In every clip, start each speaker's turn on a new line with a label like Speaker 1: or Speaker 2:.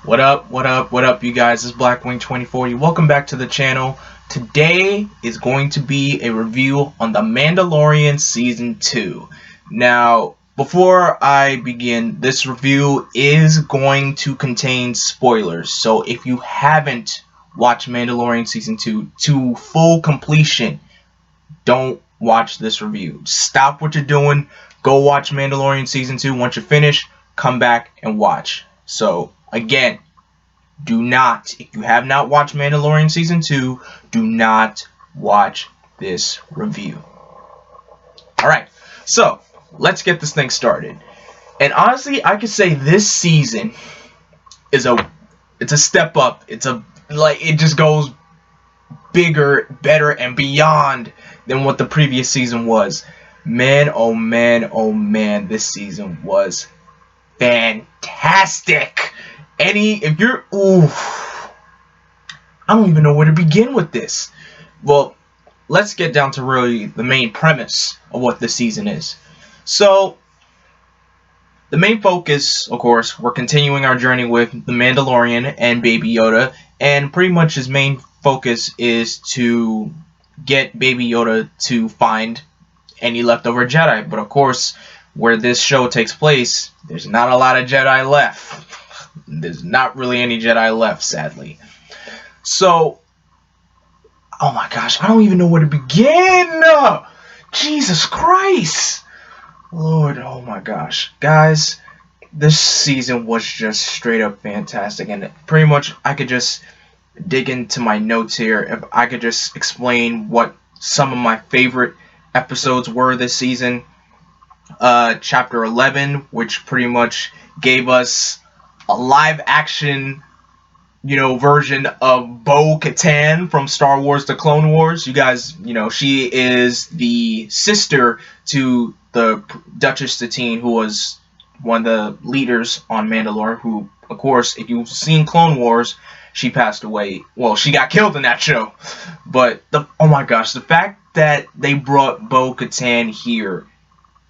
Speaker 1: What up, you guys? This is Blackwing2040. Welcome back to the channel. Today is going to be a review on The Mandalorian Season 2. Now, before I begin, this review is going to contain spoilers. So if you haven't watched Mandalorian Season 2 to full completion, don't watch this review. Stop what you're doing. Go watch Mandalorian Season 2. Once you're finished, come back and watch. So, again, if you have not watched Mandalorian Season 2, do not watch this review. Alright, so, let's get this thing started. And honestly, I could say this season is it's a step up. It just goes bigger, better, and beyond than what the previous season was. Man, oh man, this season was fantastic. I don't even know where to begin with this. Well, let's get down to really the main premise of what this season is. So, the main focus, of course, we're continuing our journey with the Mandalorian and Baby Yoda, and pretty much his main focus is to get Baby Yoda to find any leftover Jedi. But of course, where this show takes place, there's not a lot of Jedi left. There's not really any Jedi left, sadly. So, oh my gosh, I don't even know where to begin. Jesus Christ. Lord, oh my gosh. Guys, this season was just straight up fantastic. And pretty much I could just dig into my notes here. If I could just explain what some of my favorite episodes were this season. Chapter 11, which pretty much gave us a live action, version of Bo-Katan from Star Wars The Clone Wars. You guys, she is the sister to the Duchess Satine, who was one of the leaders on Mandalore, who, of course, if you've seen Clone Wars, she passed away. Well, she got killed in that show. But, oh my gosh, the fact that they brought Bo-Katan here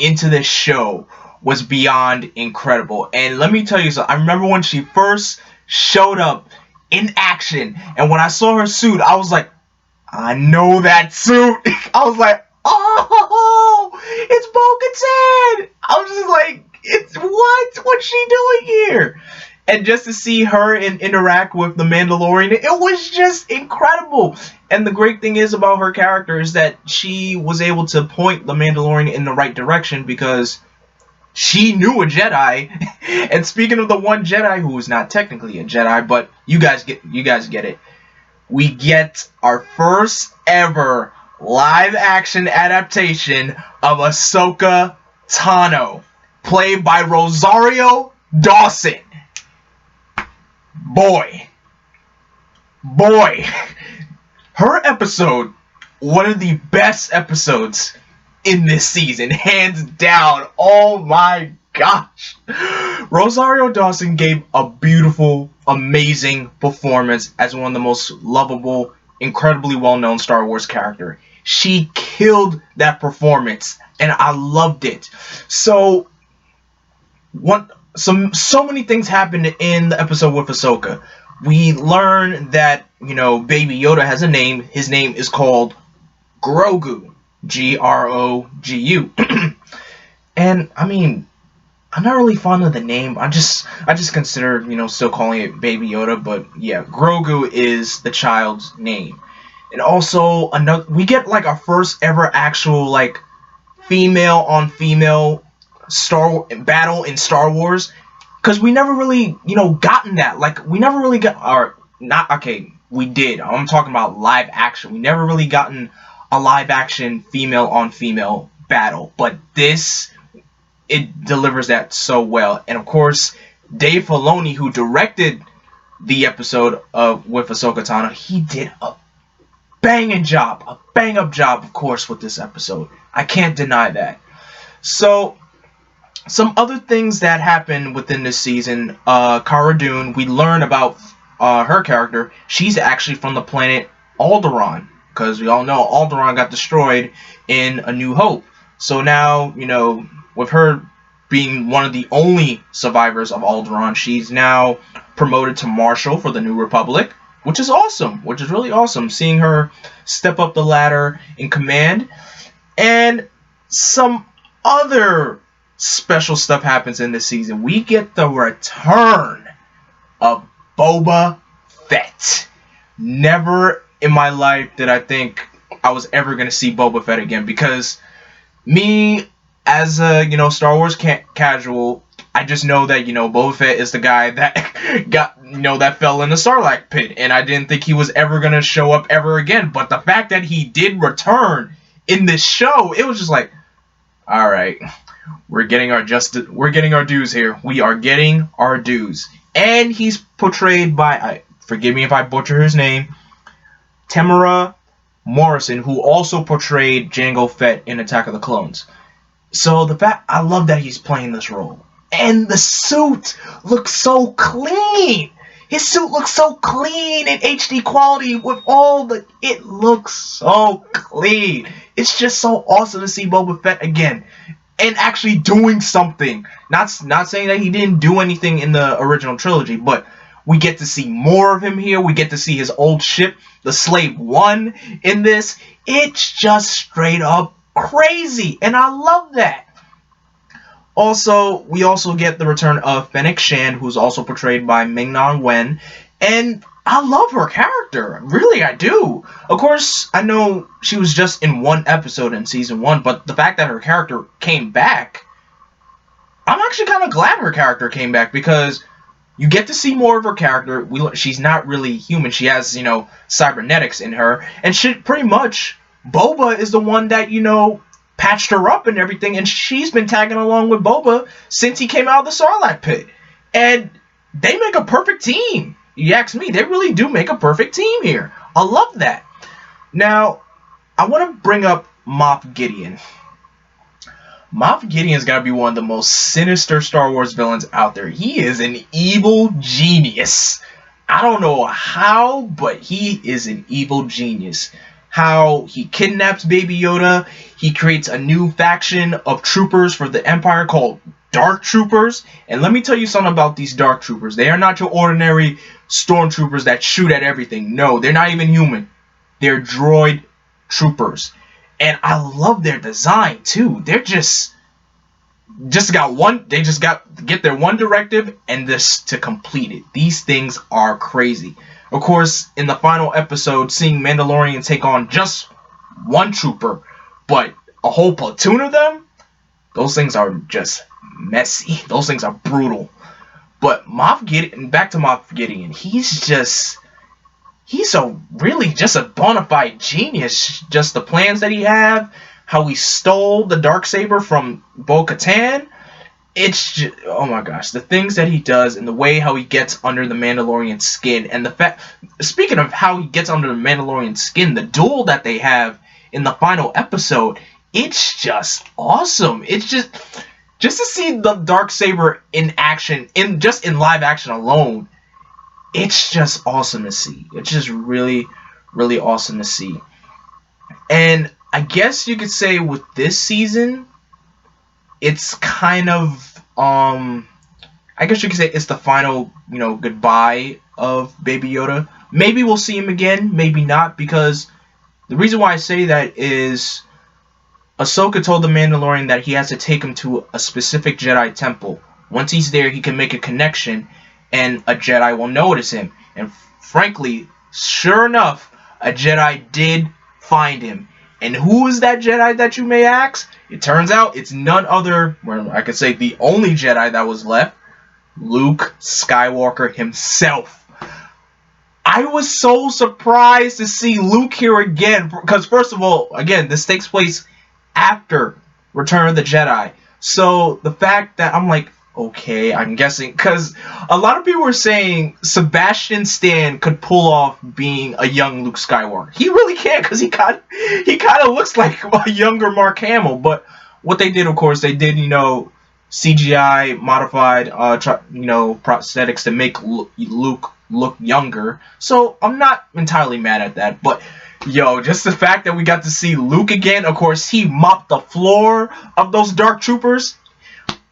Speaker 1: into this show was beyond incredible. And let me tell you something. I remember when she first showed up in action, and when I saw her suit, I was like, I know that suit. I was like, oh, it's Bo-Katan. I was just like, what's she doing here? And just to see her interact with the Mandalorian, it was just incredible. And the great thing is about her character is that she was able to point the Mandalorian in the right direction because she knew a Jedi. And speaking of the one Jedi who is not technically a Jedi, but you guys get it. We get our first ever live action adaptation of Ahsoka Tano, played by Rosario Dawson. Boy, her episode, one of the best episodes in this season, hands down. Oh my gosh. Rosario Dawson gave a beautiful, amazing performance as one of the most lovable, incredibly well-known Star Wars character. She killed that performance, and I loved it. So many things happened in the episode with Ahsoka. We learn that, Baby Yoda has a name. His name is called Grogu. Grogu. And, I mean, I'm not really fond of the name. I just consider, still calling it Baby Yoda. But, yeah, Grogu is the child's name. And also, we get, our first ever actual, female-on-female battle in Star Wars, because we never really, gotten that. We never really we did. I'm talking about live action. We never really gotten a live action female-on-female battle, but it delivers that so well. And of course, Dave Filoni, who directed the episode with Ahsoka Tano, he did a bang-up job, of course, with this episode. I can't deny that. So, some other things that happened within this season, Cara Dune, we learn about her character. She's actually from the planet Alderaan, because we all know Alderaan got destroyed in A New Hope. So now, with her being one of the only survivors of Alderaan, she's now promoted to Marshal for the New Republic, which is awesome, which is really awesome, seeing her step up the ladder in command. And some other special stuff happens in this season. We get the return of Boba Fett. Never in my life did I think I was ever going to see Boba Fett again, because me, as a, Star Wars casual, I just know that, Boba Fett is the guy that got, that fell in the Sarlacc pit, and I didn't think he was ever going to show up ever again. But the fact that he did return in this show, it was just like, all right, we're getting our dues here. We are getting our dues. And he's portrayed by, forgive me if I butcher his name, Temuera Morrison, who also portrayed Jango Fett in Attack of the Clones. So I love that he's playing this role. And the suit looks so clean. His suit looks so clean in HD quality with it looks so clean. It's just so awesome to see Boba Fett again and actually doing something. Not saying that he didn't do anything in the original trilogy, but we get to see more of him here. We get to see his old ship, the Slave One, in this. It's just straight up crazy, and I love that. Also, we also get the return of Fennec Shand, who's also portrayed by Ming-Na Wen, and I love her character. Really, I do. Of course, I know she was just in one episode in Season 1, but the fact that her character came back, I'm actually kind of glad her character came back, because you get to see more of her character. She's not really human. She has, cybernetics in her. And pretty much, Boba is the one that, patched her up and everything. And she's been tagging along with Boba since he came out of the Sarlacc pit. And they make a perfect team. You ask me, they really do make a perfect team here. I love that. Now, I want to bring up Moff Gideon. Moff Gideon's got to be one of the most sinister Star Wars villains out there. He is an evil genius. I don't know how, but he is an evil genius. How he kidnaps Baby Yoda. He creates a new faction of troopers for the Empire called Dark Troopers. And let me tell you something about these Dark Troopers. They are not your ordinary stormtroopers that shoot at everything. No, they're not even human. They're droid troopers. And I love their design too. They're just got one. They just got to get their one directive and this to complete it. These things are crazy. Of course, in the final episode, seeing Mandalorian take on just one trooper, but a whole platoon of them, those things are just messy. Those things are brutal. But back to Moff Gideon, he's really just a bona fide genius. Just the plans that he have, how he stole the Darksaber from Bo-Katan. It's just, oh my gosh, the things that he does and the way how he gets under the Mandalorian skin. And speaking of how he gets under the Mandalorian skin, the duel that they have in the final episode, it's just awesome. It's just to see the Darksaber in action, in live action alone, it's just awesome to see. It's just really, really awesome to see. And I guess you could say with this season, it's kind of, I guess you could say it's the final, goodbye of Baby Yoda. Maybe we'll see him again, maybe not, because the reason why I say that is Ahsoka told the Mandalorian that he has to take him to a specific Jedi temple. Once he's there, he can make a connection, and a Jedi will notice him. And frankly, sure enough, a Jedi did find him. And who is that Jedi that you may ask? It turns out it's none other, well, I could say the only Jedi that was left, Luke Skywalker himself. I was so surprised to see Luke here again, because first of all, again, this takes place after Return of the Jedi. So the fact that I'm like, okay, I'm guessing, because a lot of people were saying Sebastian Stan could pull off being a young Luke Skywalker. He really can, because he kind of looks like a younger Mark Hamill. But what they did, of course, they did, CGI modified, prosthetics to make Luke look younger. So I'm not entirely mad at that. But yo, just the fact that we got to see Luke again, of course, he mopped the floor of those Dark Troopers.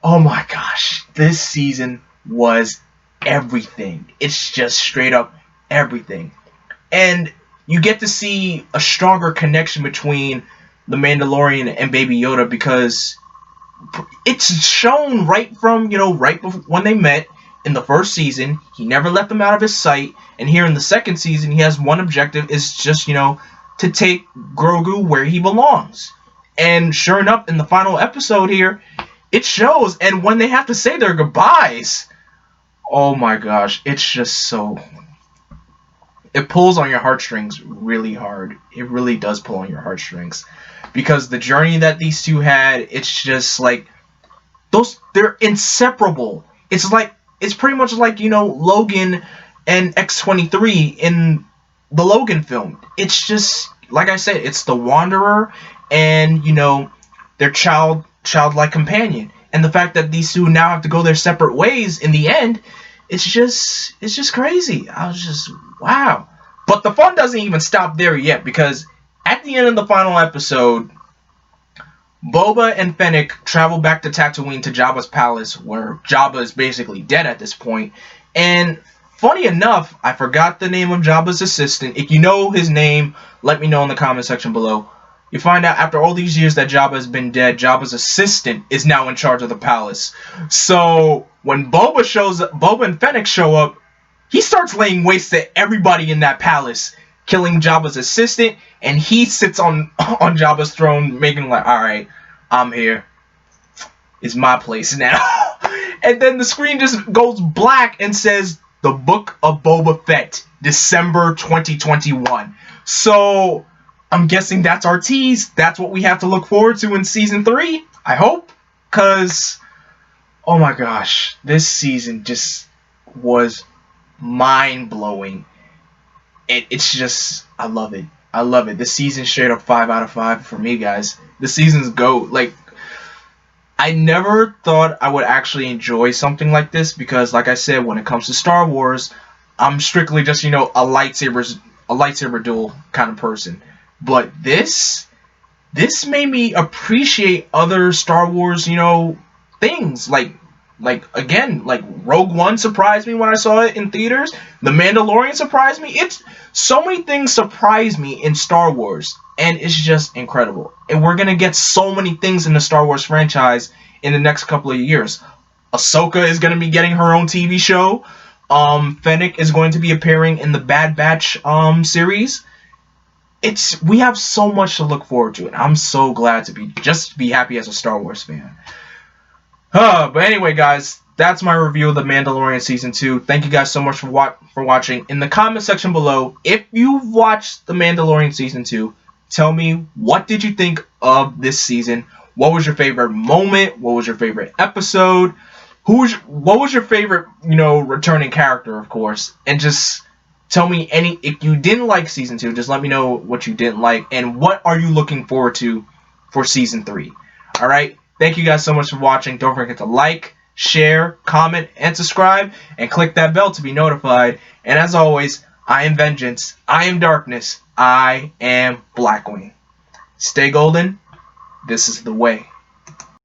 Speaker 1: Oh my gosh, this season was everything. It's just straight up everything. And you get to see a stronger connection between the Mandalorian and Baby Yoda because it's shown right from, right before, when they met in the first season. He never let them out of his sight. And here in the second season, he has one objective, is just, to take Grogu where he belongs. And sure enough, in the final episode here, it shows. And when they have to say their goodbyes, oh my gosh, it's just so... It pulls on your heartstrings really hard. It really does pull on your heartstrings. Because the journey that these two had, it's just like... they're inseparable. It's pretty much like, Logan and X-23 in the Logan film. It's just, like I said, it's the Wanderer and, their childlike companion. And the fact that these two now have to go their separate ways in the end, it's just crazy. I was just, wow. But the fun doesn't even stop there yet, because at the end of the final episode, Boba and Fennec travel back to Tatooine to Jabba's palace, where Jabba is basically dead at this point. And funny enough, I forgot the name of Jabba's assistant. If you know his name, let me know in the comment section below. You find out after all these years that Jabba has been dead, Jabba's assistant is now in charge of the palace. So when Boba and Fennec show up, he starts laying waste to everybody in that palace, killing Jabba's assistant, and he sits on Jabba's throne, making like, alright, I'm here. It's my place now. And then the screen just goes black and says, The Book of Boba Fett, December 2021. So, I'm guessing that's our tease. That's what we have to look forward to in Season 3, I hope. Because, oh my gosh, this season just was mind-blowing. It's just, I love it. I love it. This season's straight up 5 out of 5 for me, guys. The season's GOAT. Like, I never thought I would actually enjoy something like this because, like I said, when it comes to Star Wars, I'm strictly just, a lightsaber duel kind of person. But this made me appreciate other Star Wars, things. Like Rogue One surprised me when I saw it in theaters. The Mandalorian surprised me. It's so many things surprise me in Star Wars, and it's just incredible. And we're gonna get so many things in the Star Wars franchise in the next couple of years. Ahsoka is gonna be getting her own TV show. Fennec is going to be appearing in the Bad Batch series. We have so much to look forward to, and I'm so glad to be happy as a Star Wars fan. But anyway, guys, that's my review of The Mandalorian Season 2. Thank you guys so much for watching. In the comment section below, if you've watched The Mandalorian Season 2, tell me, what did you think of this season? What was your favorite moment? What was your favorite episode? What was your favorite, returning character, of course? And just tell me if you didn't like Season 2, just let me know what you didn't like. And what are you looking forward to for Season 3? Alright? Thank you guys so much for watching. Don't forget to like, share, comment, and subscribe. And click that bell to be notified. And as always, I am Vengeance. I am Darkness. I am Blackwing. Stay golden. This is the way.